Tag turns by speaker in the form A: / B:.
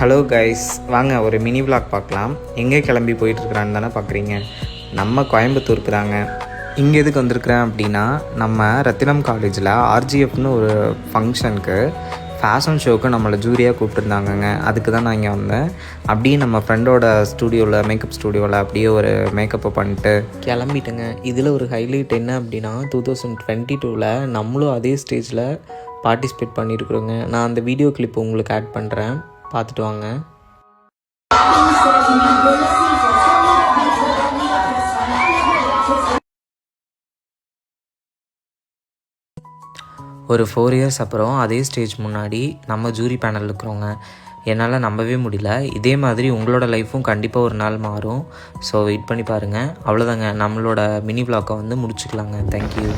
A: Hello guys, வாங்க ஒரு mini vlog பார்க்கலாம். எங்கே கிளம்பி போயிட்டுருக்குறான்னு தானே பார்க்குறீங்க. நம்ம கோயம்புத்தூருக்கு தாங்க. இங்கே எதுக்கு வந்திருக்கிறேன் அப்படின்னா, நம்ம ரத்தினம் காலேஜில் ஆர்ஜிஎஃப்னு ஒரு ஃபங்க்ஷனுக்கு ஃபேஷன் ஷோவுக்கு நம்மளை ஜூரியாக கூப்பிட்டுருந்தாங்கங்க. அதுக்கு தான் நான் இங்கே வந்தேன். அப்படியே நம்ம ஃப்ரெண்டோட ஸ்டூடியோவில், மேக்கப் ஸ்டூடியோவில் அப்படியே ஒரு மேக்கப்பை பண்ணிட்டு கிளம்பிட்டேங்க. இதில் ஒரு ஹைலைட் என்ன அப்படின்னா, 2022 நம்மளும் அதே ஸ்டேஜில் பார்ட்டிசிபேட் பண்ணியிருக்கிறோங்க. நான் அந்த வீடியோ கிளிப் உங்களுக்கு ஆட் பண்ணுறேன், பார்த்துட்டு வாங்க. ஒரு 4 இயர்ஸ் அப்புறம் அதே ஸ்டேஜ் முன்னாடி நம்ம ஜூரி பேனல் இருக்கிறோங்க. என்னால் நம்பவே முடியல. இதே மாதிரி உங்களோட லைஃப்பும் கண்டிப்பாக ஒரு நாள் மாறும். ஸோ வெயிட் பண்ணி பாருங்கள். அவ்வளோதாங்க, நம்மளோட மினி விளாக்கை முடிச்சுக்கலாங்க. தேங்க்யூ.